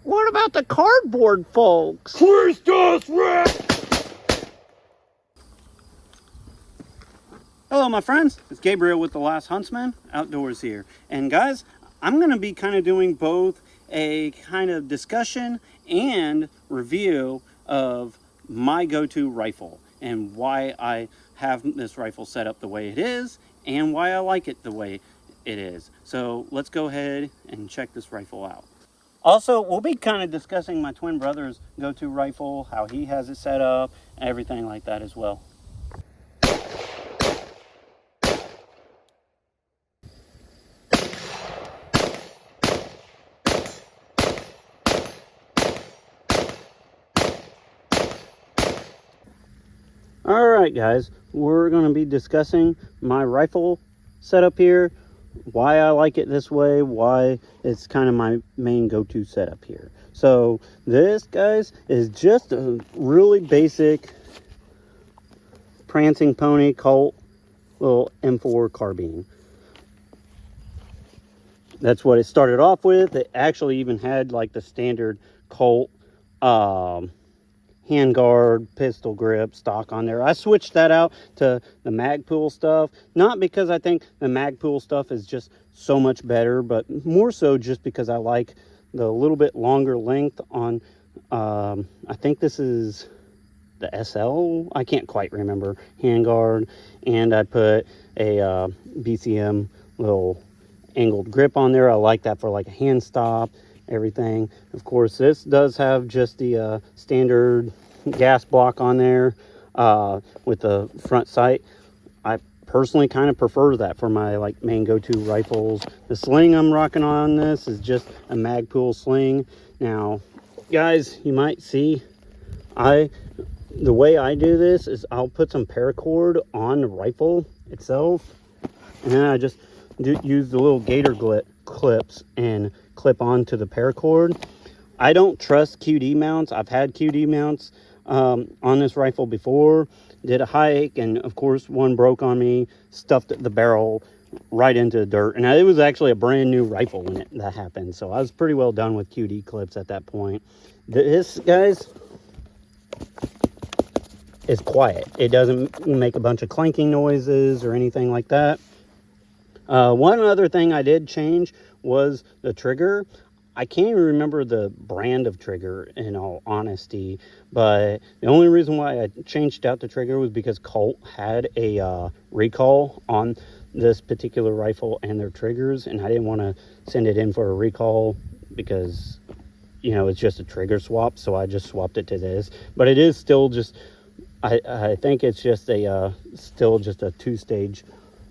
What about the cardboard folks? Christos Rex! Hello, my friends. It's Gabriel with The Last Huntsman Outdoors here. And guys, I'm going to be kind of doing both a kind of discussion and review of my go-to rifle and why I have this rifle set up the way it is and why I like it the way it is. So let's go ahead and check this rifle out. Also, we'll be kind of discussing my twin brother's go-to rifle, how he has it set up, and everything like that as well. Alright guys, we're going to be discussing my rifle setup here, why I like it this way, why it's kind of my main go-to setup here. So this, guys, is just a really basic Prancing Pony Colt little M4 carbine. That's what it started off with. It actually even had like the standard Colt handguard pistol grip stock on there. I switched that out to the Magpul stuff, not because I think the Magpul stuff is just so much better, but more so just because I like the little bit longer length on I think this is the SL, I can't quite remember, handguard, and I put a BCM little angled grip on there. I like that for like a hand stop, everything. Of course, this does have just the standard gas block on there with the front sight. I personally kind of prefer that for my like main go-to rifles. The sling I'm rocking on this is just a Magpul sling. Now guys, you might see the way I do this is I'll put some paracord on the rifle itself, and then I just use the little gator clips and clip onto the paracord. I don't trust QD mounts. I've had QD mounts on this rifle before. Did a hike, and of course one broke on me, stuffed the barrel right into the dirt, and it was actually a brand new rifle when that happened, so I was pretty well done with QD clips at that point. This, guys, is quiet. It doesn't make a bunch of clanking noises or anything like that. One other thing I did change was the trigger. I can't even remember the brand of trigger, in all honesty, but the only reason why I changed out the trigger was because Colt had a recall on this particular rifle and their triggers, and I didn't want to send it in for a recall because, you know, it's just a trigger swap, so I just swapped it to this. But it is still just, I think it's just a still just a two-stage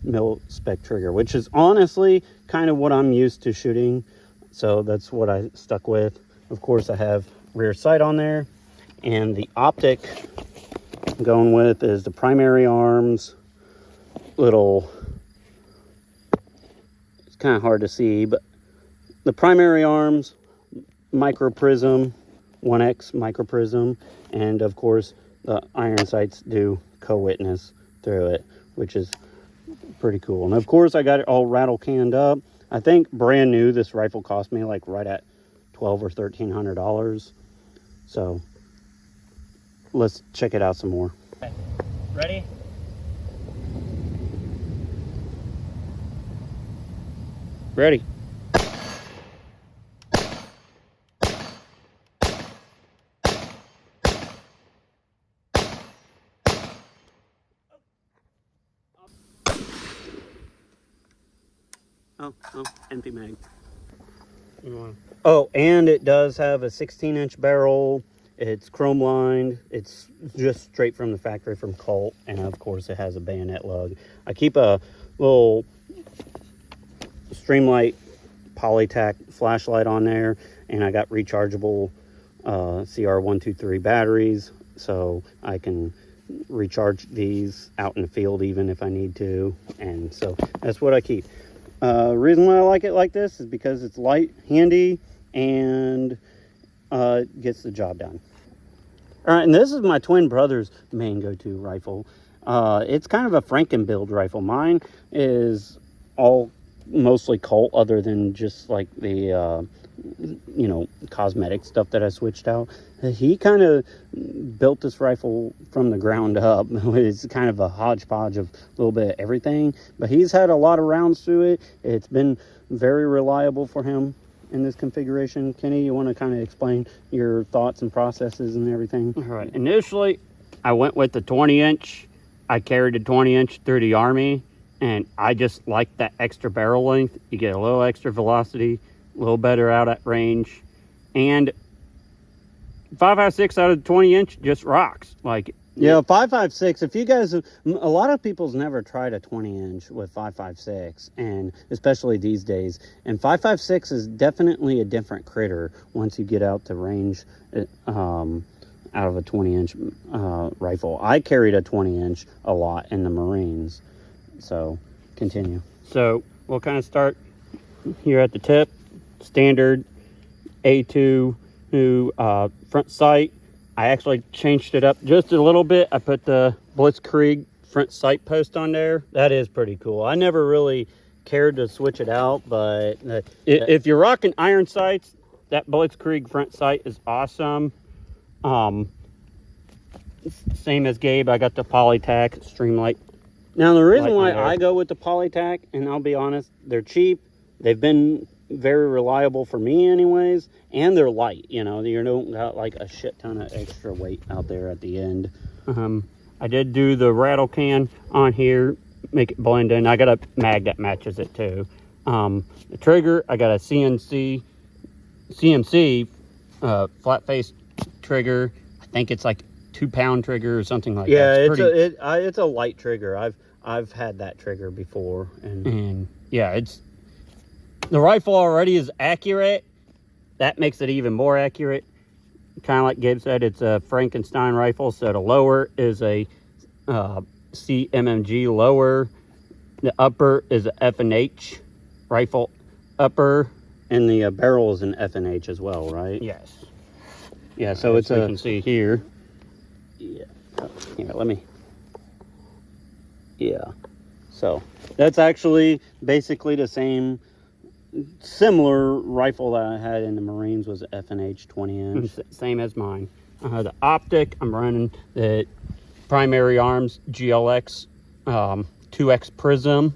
mil spec trigger, which is honestly kind of what I'm used to shooting, so that's what I stuck with. Of course, I have rear sight on there, and the optic I'm going with is the primary arms little, it's kind of hard to see, but the primary arms micro prism, 1x micro prism, and of course the iron sights do co-witness through it, which is pretty cool. And of course I got it all rattle canned up. I think brand new this rifle cost me like right at $1,200 or $1,300. So let's check it out some more. Okay. Ready? Ready. Oh, empty mag. Oh, and it does have a 16-inch barrel. It's chrome lined. It's just straight from the factory from Colt, and of course it has a bayonet lug. I keep a little Streamlight Polytac flashlight on there, and I got rechargeable CR123 batteries, so I can recharge these out in the field even if I need to. And so that's what I keep. Reason why I like it like this is because it's light, handy, and gets the job done. All right, and this is my twin brother's main go-to rifle. It's kind of a Franken-build rifle. Mine is all mostly Colt, other than just like the you know, cosmetic stuff that I switched out. He kind of built this rifle from the ground up. It's kind of a hodgepodge of a little bit of everything, but he's had a lot of rounds through it. It's been very reliable for him in this configuration. Kenny, you want to kind of explain your thoughts and processes and everything? All right. Initially, I went with the 20-inch. I carried a 20-inch through the Army, and I just like that extra barrel length. You get a little extra velocity, a little better out at range, and 5.56 out of the 20-inch just rocks. Like, yeah, 5.56. If you guys, a lot of people's never tried a 20-inch with 5.56, and especially these days. And 5.56 is definitely a different critter once you get out to range out of a 20-inch rifle. I carried a 20-inch a lot in the Marines. So, continue. So we'll kind of start here at the tip. Standard A2 front sight. I actually changed it up just a little bit. I put the Blitzkrieg front sight post on there. That is pretty cool. I never really cared to switch it out, but if you're rocking iron sights, that Blitzkrieg front sight is awesome. Same as Gabe, I got the Polytac Streamlight. Now, the reason why I go with the Polytac, and I'll be honest, they're cheap. They've been very reliable for me anyways, and they're light. You know, you don't got like a shit ton of extra weight out there at the end. I did do the rattle can on here, make it blend in. I got a mag that matches it too. The trigger, I got a CMC flat face trigger. I think it's like 2-pound trigger or something like that. Yeah, it's a light trigger. I've had that trigger before, and yeah, it's the rifle already is accurate. That makes it even more accurate. Kind of like Gabe said, it's a Frankenstein rifle, so the lower is a CMMG lower. The upper is a F&H rifle upper. And the barrel is an F&H as well, right? Yes. Yeah, so it's you can see here. Yeah. Here, let me. Yeah. So that's actually basically the similar rifle that I had in the Marines was F&H 20-inch. Same as mine. The optic, I'm running the Primary Arms GLX 2X Prism.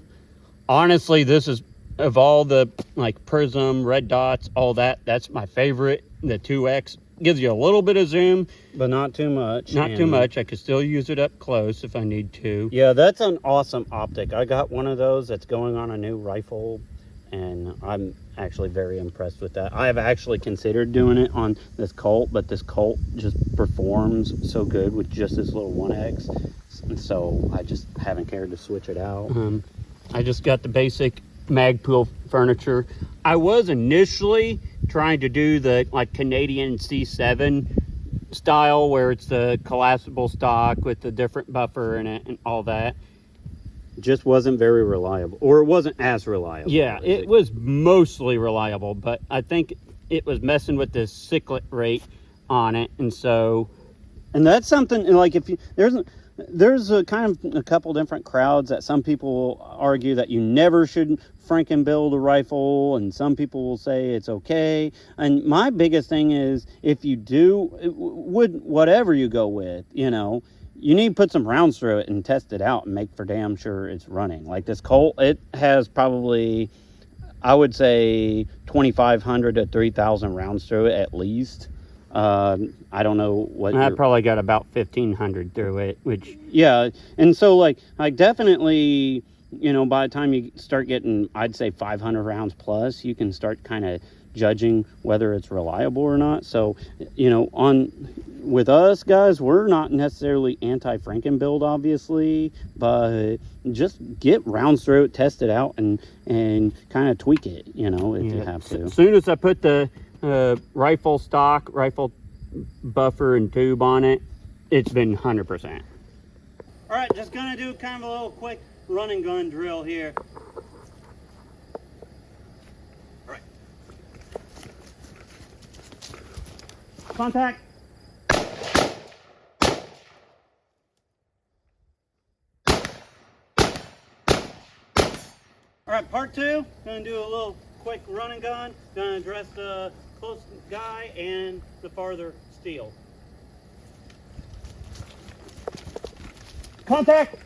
Honestly, this is, of all the like Prism, red dots, all that, that's my favorite. The 2X gives you a little bit of zoom, but not too much. Not too much. I could still use it up close if I need to. Yeah, that's an awesome optic. I got one of those that's going on a new rifle, and I'm actually very impressed with that. I have actually considered doing it on this Colt, but this Colt just performs so good with just this little 1X, and so I just haven't cared to switch it out. I just got the basic Magpul furniture. I was initially trying to do the like Canadian C7 style, where it's the collapsible stock with the different buffer in it and all that. Just wasn't very reliable, or it wasn't as reliable. Yeah, it was mostly reliable, but I think it was messing with the cyclet rate on it, and so. And that's something like if you there's a kind of a couple different crowds that some people argue that you never should Franken build a rifle, and some people will say it's okay. And my biggest thing is, if you do, whatever you go with, you know, you need to put some rounds through it and test it out and make for damn sure it's running. Like this Colt, it has probably, I would say, 2,500 to 3,000 rounds through it at least. I don't know what. I probably got about 1,500 through it, which. Yeah, and so like definitely, you know, by the time you start getting, I'd say 500 rounds plus, you can start kind of judging whether it's reliable or not. So, you know, with us guys, we're not necessarily anti-Franken build, obviously, but just get rounds through it, test it out, and kind of tweak it, you know, if you have to. As soon as I put the rifle stock, rifle buffer and tube on it, it's been 100%. All right, just gonna do kind of a little quick run and gun drill here. All right. Contact. All right, part two, gonna do a little quick run and gun. Gonna address the close guy and the farther steel. Contact!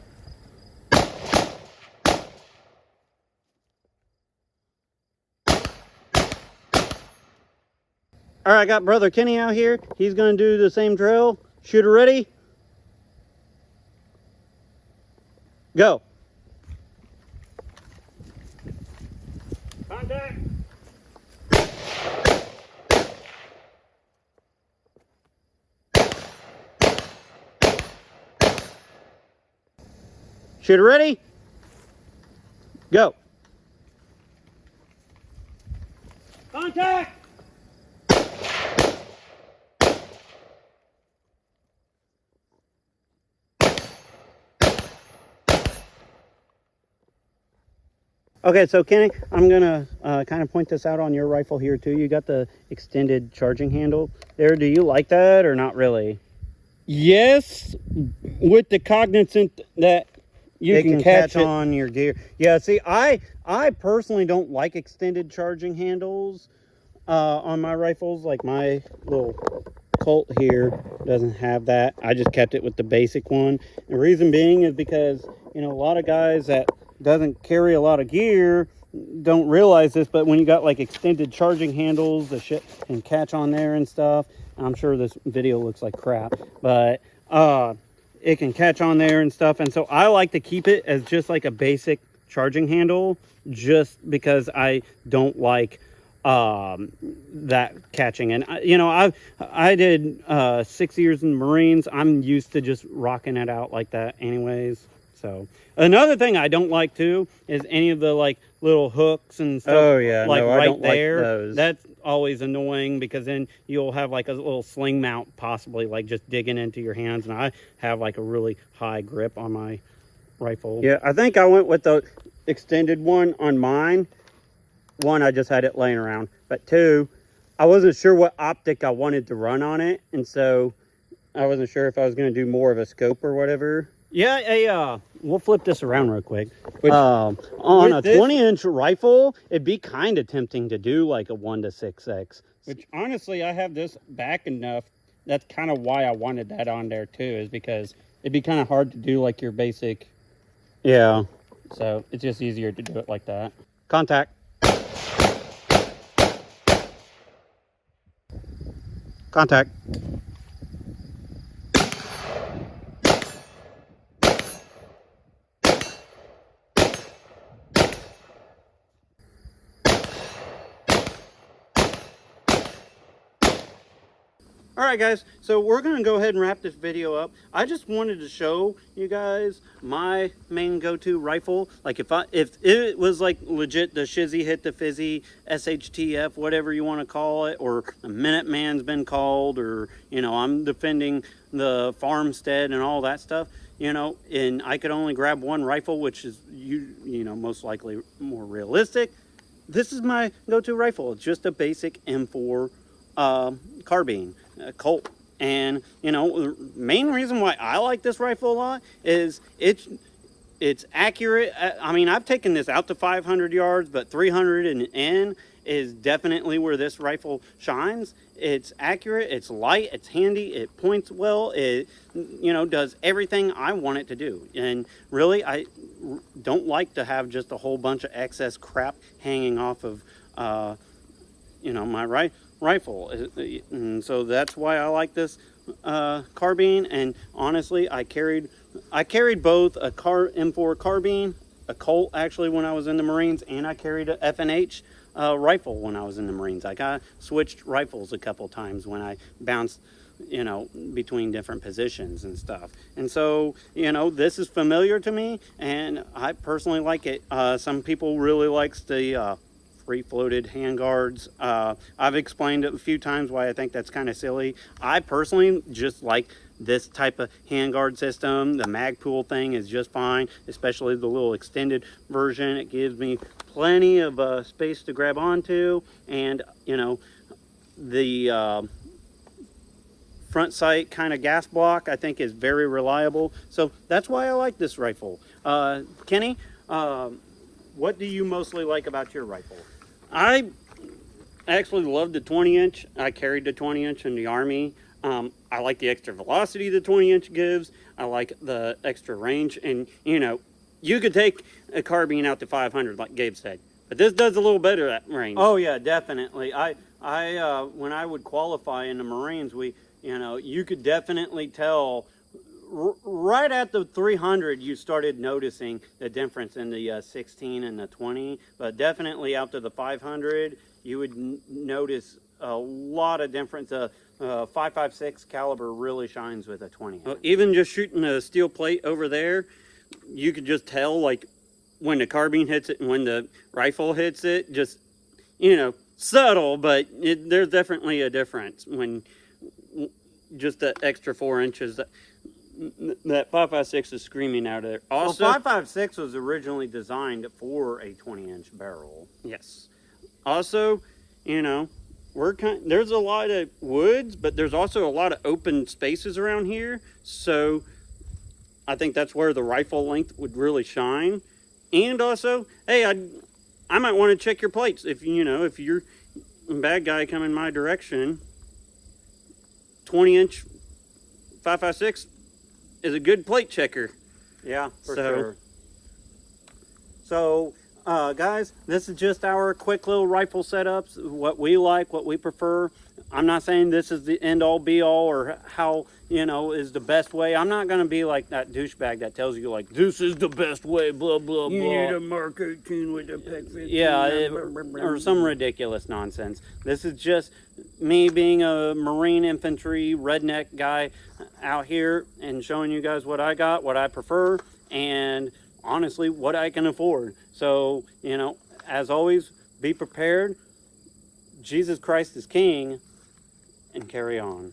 All right, I got Brother Kenny out here. He's going to do the same drill. Shooter ready? Go. Contact. Shooter ready? Go. Contact. Okay, so Kenny, I'm gonna kind of point this out on your rifle here too. You got the extended charging handle there. Do you like that or not really? Yes, with the cognizant that you It can catch it. on your gear. Yeah, see, I personally don't like extended charging handles on my rifles. Like my little Colt here doesn't have that. I just kept it with the basic one. The reason being is because, you know, a lot of guys that doesn't carry a lot of gear don't realize this, but when you got like extended charging handles, the shit can catch on there and stuff. I'm sure this video looks like crap, but it can catch on there and stuff. And so I like to keep it as just like a basic charging handle, just because I don't like that catching. And you know, I did 6 years in the Marines. I'm used to just rocking it out like that anyways. So another thing I don't like too is any of the like little hooks and stuff. Oh yeah, like no, right I don't there. like those. That's always annoying because then you'll have like a little sling mount possibly like just digging into your hands, and I have like a really high grip on my rifle. Yeah, I think I went with the extended one on mine. One, I just had it laying around, but two, I wasn't sure what optic I wanted to run on it, and so I wasn't sure if I was going to do more of a scope or whatever. Yeah, we'll flip this around real quick. Which, on a this- 20-inch rifle, it'd be kind of tempting to do like a 1 to 6x. Which honestly, I have this back enough. That's kind of why I wanted that on there too, is because it'd be kind of hard to do like your basic. Yeah. So it's just easier to do it like that. Contact. Contact. All right, guys, so we're going to go ahead and wrap this video up. I just wanted to show you guys my main go-to rifle. Like if it was like legit the Shizzy Hit the Fizzy, SHTF, whatever you want to call it, or a Minuteman's been called, or, you know, I'm defending the farmstead and all that stuff, you know, and I could only grab one rifle, which is, you know, most likely more realistic. This is my go-to rifle. It's just a basic M4 carbine, Colt. And you know, the main reason why I like this rifle a lot is it's accurate. I mean, I've taken this out to 500 yards, but 300 and in is definitely where this rifle shines. It's accurate, it's light, it's handy, it points well, it, you know, does everything I want it to do. And really, I don't like to have just a whole bunch of excess crap hanging off of you know, my rifle. And so that's why I like this carbine. And honestly, I carried both a M4 carbine, a Colt actually when I was in the Marines, and I carried a FNH rifle when I was in the Marines. I got switched rifles a couple times when I bounced, you know, between different positions and stuff. And so, you know, this is familiar to me, and I personally like it. Some people really likes the free floated handguards. I've explained it a few times why I think that's kind of silly. I personally just like this type of handguard system. The Magpul thing is just fine, especially the little extended version. It gives me plenty of space to grab onto, and you know, the front sight kind of gas block I think is very reliable. So that's why I like this rifle. Kenny, what do you mostly like about your rifle? I actually love the 20-inch. I carried the 20-inch in the Army. I like the extra velocity the 20-inch gives. I like the extra range. And, you know, you could take a carbine out to 500, like Gabe said. But this does a little better at range. Oh yeah, definitely. I when I would qualify in the Marines, you could definitely tell right at the 300 you started noticing the difference in the 16 and the 20, but definitely out to the 500 you would notice a lot of difference. 5.56 caliber really shines with a 20. Well, even just shooting a steel plate over there, you could just tell, like, when the carbine hits it and when the rifle hits it, just, subtle, but there's definitely a difference when just that extra 4 inches that 5.56 is screaming out of there. Also, well, 5.56 was originally designed for a 20-inch barrel. Yes. Also, there's a lot of woods, but there's also a lot of open spaces around here. So I think that's where the rifle length would really shine. And also, hey, I might want to check your plates. If you're a bad guy coming my direction, 20-inch 5.56 is a good plate checker. Yeah, for sure. So, guys, this is just our quick little rifle setups, what we like, what we prefer. I'm not saying this is the end-all, be-all, or how, is the best way. I'm not going to be like that douchebag that tells you, like, this is the best way, blah, blah, blah. You need a Mark 18 with a PEC 15. Yeah, or some ridiculous nonsense. This is just me being a Marine infantry redneck guy out here and showing you guys what I got, what I prefer, and honestly, what I can afford. So, as always, be prepared. Jesus Christ is King, and carry on.